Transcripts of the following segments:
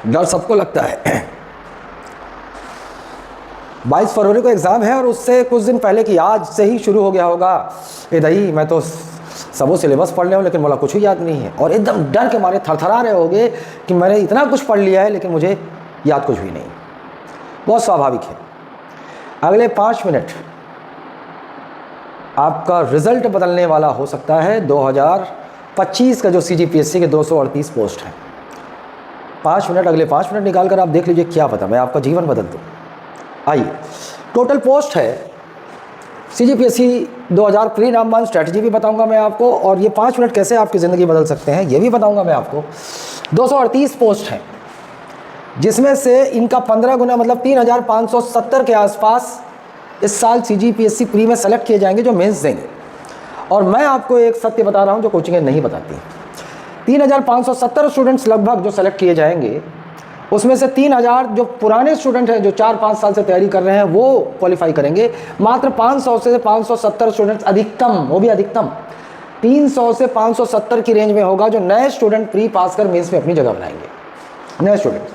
डर सबको लगता है। 22 फरवरी को एग्ज़ाम है और उससे कुछ दिन पहले कि आज से ही शुरू हो गया होगा, ए दही मैं तो सबो सिलेबस पढ़ लिया हूँ लेकिन बोला कुछ ही याद नहीं है, और एकदम डर के मारे थरथरा रहे होगे कि मैंने इतना कुछ पढ़ लिया है लेकिन मुझे याद कुछ भी नहीं। बहुत स्वाभाविक है। अगले 5 मिनट आपका रिज़ल्ट बदलने वाला हो सकता है 2025 का जो CGPSC के 238 पोस्ट हैं। 5 मिनट, अगले 5 मिनट निकाल कर आप देख लीजिए, क्या पता मैं आपका जीवन बदल दूँ। आइए, टोटल पोस्ट है CGPSC 2000 प्री नामवान स्ट्रैटेजी भी बताऊंगा मैं आपको, और ये 5 मिनट कैसे आपकी ज़िंदगी बदल सकते हैं ये भी बताऊंगा मैं आपको। 238 पोस्ट हैं, जिसमें से इनका 15 गुना मतलब 3570 के आसपास इस साल CGPSC प्री में सेलेक्ट किए जाएंगे जो मेंस देंगे। और मैं आपको एक सत्य बता रहा हूँ जो कोचिंगें नहीं बताती। 3570 स्टूडेंट्स लगभग जो सेलेक्ट किए जाएंगे, उसमें से 3000 जो पुराने स्टूडेंट हैं जो 4-5 साल से तैयारी कर रहे हैं वो क्वालिफाई करेंगे। मात्र 500 से 570 स्टूडेंट्स अधिकतम, वो भी अधिकतम 300 से 570 की रेंज में होगा जो नए स्टूडेंट प्री पास कर मेंस में अपनी जगह बनाएंगे। नए स्टूडेंट्स,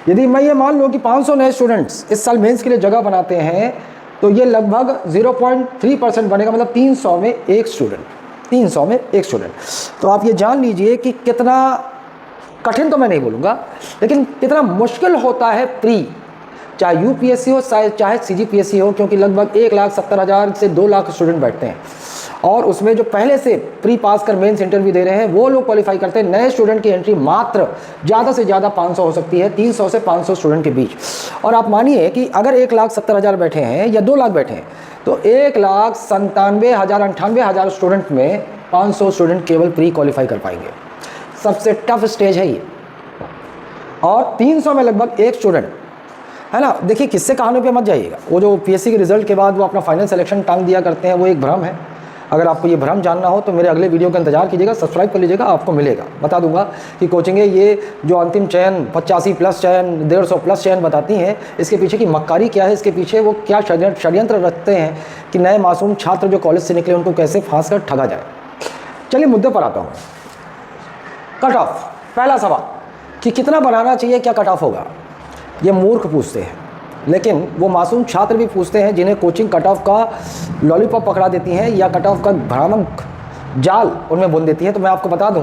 यदि मैं ये मान लूँ कि 500 नए स्टूडेंट्स इस साल मेंस के लिए जगह बनाते हैं तो ये लगभग 0.3% बनेगा, मतलब 300 में एक स्टूडेंट, 300 में एक स्टूडेंट। तो आप ये जान लीजिए कि कितना कठिन तो मैं नहीं बोलूँगा, लेकिन कितना मुश्किल होता है प्री, चाहे UPSC हो चाहे CGPSC हो, क्योंकि लगभग 1,70,000 से 2 लाख स्टूडेंट बैठते हैं और उसमें जो पहले से प्री पास कर मेंस इंटरव्यू दे रहे हैं वो लोग क्वालिफाई करते हैं। नए स्टूडेंट की एंट्री मात्र ज़्यादा से ज़्यादा 500 हो सकती है, 300 से 500 स्टूडेंट के बीच। और आप मानिए कि अगर 1,70,000 बैठे हैं या 2 लाख बैठे हैं तो 1,97,000 स्टूडेंट में 500 स्टूडेंट केवल प्री क्वालिफाई कर पाएंगे। सबसे टफ स्टेज है ये, और 300 में लगभग एक स्टूडेंट, है ना। देखिए, किससे कहानी पे मत जाइएगा। वो जो PSC के रिजल्ट के बाद वो अपना फाइनल सिलेक्शन टांग दिया करते हैं, वो एक भ्रम है। अगर आपको ये भ्रम जानना हो तो मेरे अगले वीडियो का इंतजार कीजिएगा, सब्सक्राइब कर लीजिएगा, आपको मिलेगा। बता दूंगा कि कोचिंगें ये जो अंतिम चयन 85+ चयन 150+ चयन बताती हैं, इसके पीछे की मक्कारी क्या है, इसके पीछे वो क्या षड्यंत्र रखते हैं कि नए मासूम छात्र जो कॉलेज से निकले उनको कैसे फांस कर ठगा जाए। चलिए मुद्दे पर आता हूँ। कट ऑफ, पहला सवाल कि कितना बनाना चाहिए, क्या कट ऑफ होगा, ये मूर्ख पूछते हैं, लेकिन वो मासूम छात्र भी पूछते हैं जिन्हें कोचिंग कट ऑफ का लॉलीपॉप पकड़ा देती हैं या कट ऑफ का भ्रामक जाल उनमें बुन देती है। तो मैं आपको बता दूं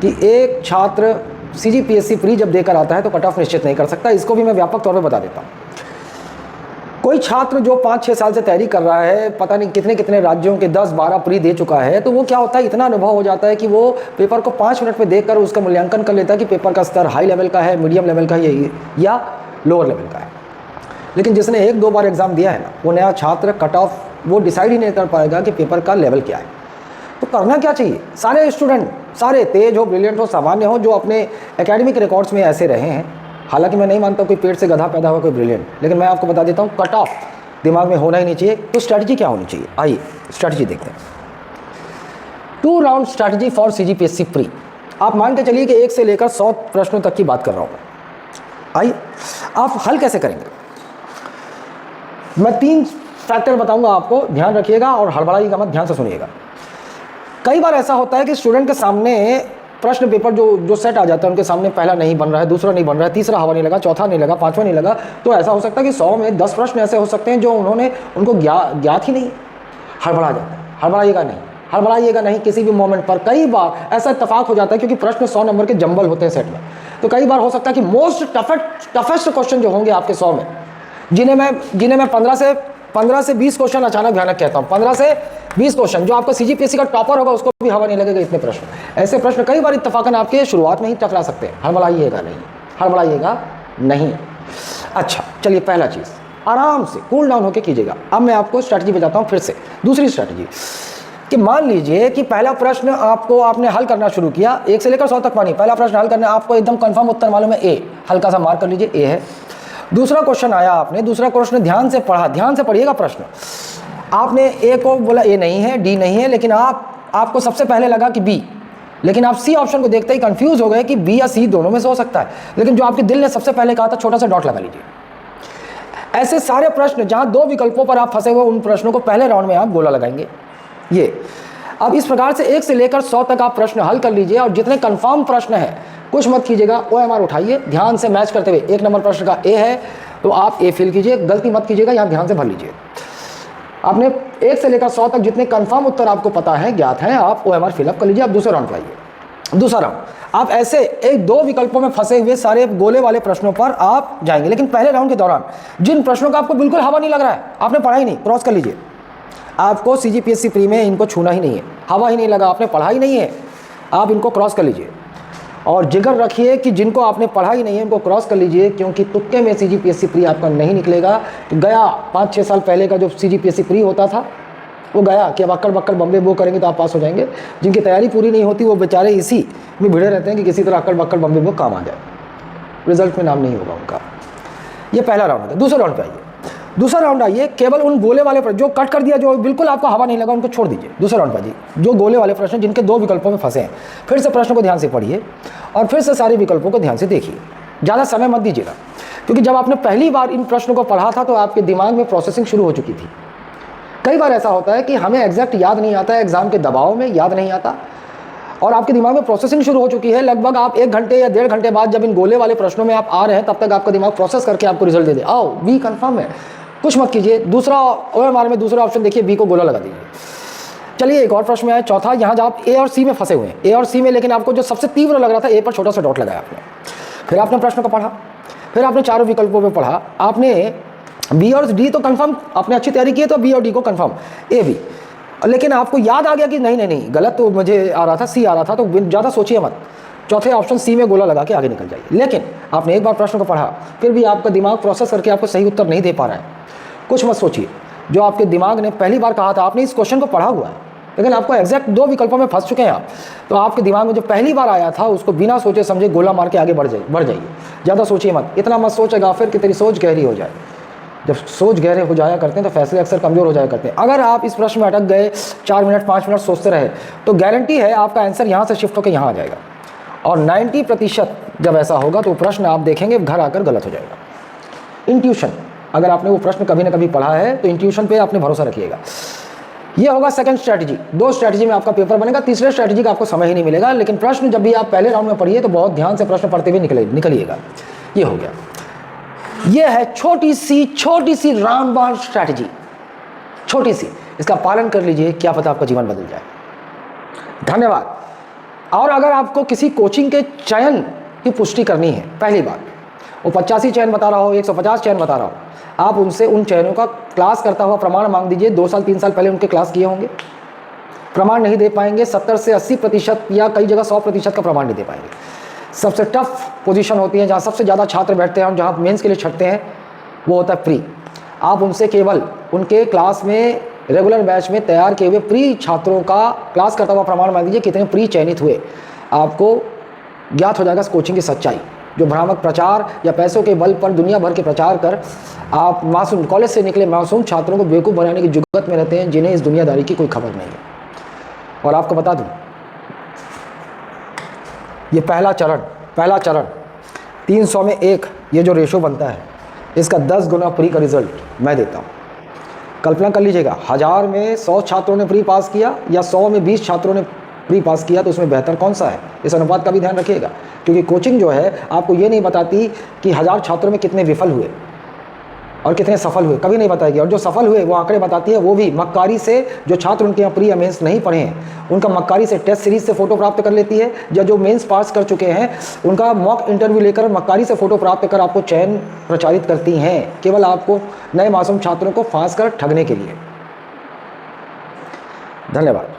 कि एक छात्र CGPSC प्री जब देकर आता है तो कट ऑफ निश्चित नहीं कर सकता। इसको भी मैं व्यापक तौर पर बता देता हूँ। कोई छात्र जो 5-6 साल से तैयारी कर रहा है, पता नहीं कितने कितने राज्यों के 10-12 प्री दे चुका है, तो वो क्या होता है, इतना अनुभव हो जाता है कि वो पेपर को 5 मिनट में देखकर उसका मूल्यांकन कर लेता है कि पेपर का स्तर हाई लेवल का है, मीडियम लेवल का है या लोअर लेवल का है। लेकिन जिसने 1-2 बार एग्ज़ाम दिया है ना, वो नया छात्र कट ऑफ वो डिसाइड ही नहीं कर पाएगा कि पेपर का लेवल क्या है। तो करना क्या चाहिए, सारे स्टूडेंट, सारे तेज हो, ब्रिलियंट हो, सामान्य हो, जो अपने एकेडमिक रिकॉर्ड्स में ऐसे रहे हैं, हालांकि मैं नहीं मानता कोई पेट से गधा पैदा हुआ कोई ब्रिलियंट, लेकिन मैं आपको बता देता हूँ कट ऑफ दिमाग में होना ही नहीं चाहिए। तो स्ट्रैटेजी क्या होनी चाहिए, आइए स्ट्रैटेजी देखते हैं। 2 round strategy for CGPSC pre. आप मान के चलिए कि 1 से लेकर 100 प्रश्नों तक की बात कर रहा हूँ। आइए, आप हल कैसे करेंगे, मैं 3 फैक्टर बताऊंगा आपको, ध्यान रखिएगा और हड़बड़ाइएगा मत, ध्यान से सुनिएगा। कई बार ऐसा होता है कि स्टूडेंट के सामने प्रश्न पेपर जो सेट आ जाता है, उनके सामने पहला नहीं बन रहा है, दूसरा नहीं बन रहा है, तीसरा हवा नहीं लगा, चौथा नहीं लगा, 5वां नहीं लगा। तो ऐसा हो सकता है कि 100 में 10 प्रश्न ऐसे हो सकते हैं जो उनको ज्ञात ही नहीं। हड़बड़ा जाता है, हड़बड़ाइएगा नहीं किसी भी मोमेंट पर। कई बार ऐसा इत्तेफाक हो जाता है क्योंकि प्रश्न 100 नंबर के जंबल होते हैं सेट में, तो कई बार हो सकता है कि मोस्ट टफेस्ट क्वेश्चन जो होंगे आपके 100 में, जिन्हें मैं 15 से 20 क्वेश्चन अचानक भयानक कहता हूँ, 15 से 20 क्वेश्चन, जो आपका CGPSC का टॉपर होगा उसको भी हवा नहीं लगेगा इतने प्रश्न। ऐसे प्रश्न कई बार इत्तेफाकन आपके शुरुआत में ही टकरा सकते हैं। हड़बड़ाइएगा नहीं। अच्छा, चलिए पहला चीज़, आराम से कूल डाउन होकर कीजिएगा। अब मैं आपको स्ट्रैटेजी बताता हूँ फिर से, दूसरी स्ट्रैटेजी कि मान लीजिए कि पहला प्रश्न आपने हल करना शुरू किया, 1 से लेकर 100 तक मानिए, पहला प्रश्न हल करना, आपको एकदम कंफर्म उत्तर मालूम है, A, हल्का सा मार्क कर लीजिए, A है। दूसरा क्वेश्चन आया, आपने दूसरा क्वेश्चन ध्यान से पढ़ा, ध्यान से पढ़िएगा प्रश्न। आपने A को बोला A नहीं है, D नहीं है, लेकिन आपको सबसे पहले लगा कि B, लेकिन आप C ऑप्शन को देखते ही कंफ्यूज हो गए कि B या C दोनों में से हो सकता है, लेकिन जो आपके दिल ने सबसे पहले कहा था, छोटा सा डॉट लगा लीजिए। ऐसे सारे प्रश्न जहां 2 विकल्पों पर आप फंसे हुए, उन प्रश्नों को पहले राउंड में आप गोला लगाएंगे। ये अब इस प्रकार से 1 से लेकर 100 तक आप प्रश्न हल कर लीजिए, और जितने कंफर्म प्रश्न हैं कुछ मत कीजिएगा, OMR उठाइए, ध्यान से मैच करते हुए 1 नंबर प्रश्न का A है तो आप A फिल कीजिए, गलती मत कीजिएगा, यहाँ ध्यान से भर लीजिए। आपने 1 से लेकर 100 तक जितने कंफर्म उत्तर आपको पता है, ज्ञात हैं, आप OMR फिलअप कर लीजिए। आप दूसरे राउंड पर आइए। दूसरा राउंड आप ऐसे 1-2 विकल्पों में फंसे हुए सारे गोले वाले प्रश्नों पर आप जाएंगे, लेकिन पहले राउंड के दौरान जिन प्रश्नों का आपको बिल्कुल हवा नहीं लग रहा है, आपने पढ़ा ही नहीं, क्रॉस कर लीजिए। आपको CGPSC प्री में इनको छूना ही नहीं है, हवा ही नहीं लगा, आपने पढ़ा ही नहीं है, आप इनको क्रॉस कर लीजिए। और जिगर रखिए कि जिनको आपने पढ़ा ही नहीं है उनको क्रॉस कर लीजिए, क्योंकि तुक्के में CGPSC प्री आपका नहीं निकलेगा। गया 5-6 साल पहले का जो CGPSC प्री होता था वो गया कि अब अक्कड़ बक्कड़ बम्बे बो करेंगे तो आप पास हो जाएंगे। जिनकी तैयारी पूरी नहीं होती वो बेचारे इसी में भिड़े रहते हैं कि किसी तरह अक्कड़ बक्कड़ बम्बे बो काम आ जाए, रिजल्ट में नाम नहीं होगा उनका। ये पहला राउंड है। दूसरे राउंड पे आइए। दूसरा राउंड आइए, केवल उन गोले वाले प्रश्न जो कट कर दिया, जो बिल्कुल आपको हवा नहीं लगा, उनको छोड़ दीजिए। दूसरे राउंड पर जी जो गोले वाले प्रश्न जिनके 2 विकल्पों में फंसे हैं, फिर से प्रश्न को ध्यान से पढ़िए और फिर से सारे विकल्पों को ध्यान से देखिए। ज़्यादा समय मत दीजिएगा, क्योंकि जब आपने पहली बार इन प्रश्नों को पढ़ा था तो आपके दिमाग में प्रोसेसिंग शुरू हो चुकी थी। कई बार ऐसा होता है कि हमें एग्जैक्ट याद नहीं आता है, एग्जाम के दबाव में याद नहीं आता और आपके दिमाग में प्रोसेसिंग शुरू हो चुकी है। लगभग आप 1 घंटे या 1.5 घंटे बाद जब इन गोले वाले प्रश्नों में आप आ रहे हैं, तब तक आपका दिमाग प्रोसेस करके आपको रिजल्ट दे दे, आओ बी कंफर्म है, कुछ मत कीजिए। दूसरा OMR में दूसरा ऑप्शन देखिए, बी को गोला लगा दीजिए। चलिए एक और प्रश्न में आए, चौथा। यहाँ जब आप A और C में फंसे हुए हैं, A और C में, लेकिन आपको जो सबसे तीव्र लग रहा था, A पर छोटा सा डॉट लगाया आपने। फिर आपने प्रश्न को पढ़ा, फिर आपने चारों विकल्पों में पढ़ा, आपने B और D तो कंफर्म, आपने अच्छी तैयारी की है तो B और D को कंफर्म, A भी, लेकिन आपको याद आ गया कि नहीं गलत तो मुझे आ रहा था, C आ रहा था, तो ज़्यादा सोचिए मत, चौथे ऑप्शन C में गोला लगा के आगे निकल जाइए। लेकिन आपने एक बार प्रश्न को पढ़ा, फिर भी आपका दिमाग प्रोसेस करके आपको सही उत्तर नहीं दे पा रहा है, कुछ मत सोचिए। जो आपके दिमाग ने पहली बार कहा था, आपने इस क्वेश्चन को पढ़ा हुआ है, लेकिन आपको एग्जैक्ट 2 विकल्पों में फंस चुके हैं आप, तो आपके दिमाग में जो पहली बार आया था उसको बिना सोचे समझे गोला मार के आगे बढ़ जाइए। ज़्यादा सोचिए मत, इतना मत सोचेगा फिर कि तेरी सोच गहरी हो जाए। जब सोच गहरे हो जाया करते हैं तो फैसले अक्सर कमज़ोर हो जाया करते हैं। अगर आप इस प्रश्न में अटक गए, 4 मिनट 5 मिनट सोचते रहे, तो गारंटी है आपका आंसर यहाँ से शिफ्ट होकर यहाँ आ जाएगा। और 90% जब ऐसा होगा तो प्रश्न आप देखेंगे घर आकर गलत हो जाएगा। इंट्यूशन, अगर आपने वो प्रश्न कभी ना कभी पढ़ा है तो इंट्यूशन पे आपने भरोसा रखिएगा। ये होगा सेकंड स्ट्रैटेजी। 2 स्ट्रैटेजी में आपका पेपर बनेगा, तीसरे स्ट्रैटेजी का आपको समय ही नहीं मिलेगा। लेकिन प्रश्न जब भी आप पहले राउंड में पढ़िए तो बहुत ध्यान से प्रश्न पढ़ते हुए निकलिएगा। ये हो गया, ये है छोटी सी रामबाण स्ट्रैटेजी, छोटी सी। इसका पालन कर लीजिए, क्या पता आपका जीवन बदल जाए। धन्यवाद। और अगर आपको किसी कोचिंग के चयन की पुष्टि करनी है, पहली बार वो 85 चयन बता रहा हो, 150 चयन बता रहा हो, आप उनसे उन चयनों का क्लास करता हुआ प्रमाण मांग दीजिए। 2 साल 3 साल पहले उनके क्लास किए होंगे, प्रमाण नहीं दे पाएंगे। 70 से 80% या कई जगह 100% का प्रमाण नहीं दे पाएंगे। सबसे टफ पोजीशन होती है जहाँ सबसे ज़्यादा छात्र बैठते हैं और जहाँ मेंस के लिए छटते हैं, वो होता है प्री। आप उनसे केवल उनके क्लास में रेगुलर बैच में तैयार किए हुए प्री छात्रों का क्लास करता हुआ प्रमाण मान दीजिए कितने प्री चयनित हुए। आपको ज्ञात हो जाएगा इस कोचिंग की सच्चाई। जो भ्रामक प्रचार या पैसों के बल पर दुनिया भर के प्रचार कर आप मासूम कॉलेज से निकले मासूम छात्रों को बेवकूफ़ बनाने की जुगत में रहते हैं, जिन्हें इस दुनियादारी की कोई खबर नहीं है। और आपको बता दूं, ये पहला चरण 300 में 1 ये जो रेशो बनता है, इसका 10 गुना प्री का रिजल्ट मैं देता हूँ। कल्पना कर लीजिएगा, 1000 में 100 छात्रों ने प्री पास किया या 100 में 20 छात्रों ने प्री पास किया, तो उसमें बेहतर कौन सा है? इस अनुपात का भी ध्यान रखिएगा, क्योंकि कोचिंग जो है आपको ये नहीं बताती कि 1000 छात्रों में कितने विफल हुए और कितने सफल हुए, कभी नहीं बताएगी। और जो सफल हुए वो आंकड़े बताती है, वो भी मक्कारी से। जो छात्र उनके यहाँ प्री या मेंस नहीं पढ़े हैं, उनका मक्कारी से टेस्ट सीरीज से फोटो प्राप्त कर लेती है, या जो मेंस पास कर चुके हैं उनका मॉक इंटरव्यू लेकर मक्कारी से फोटो प्राप्त कर आपको चयन प्रचारित करती हैं, केवल आपको नए मासूम छात्रों को फांस कर ठगने के लिए। धन्यवाद।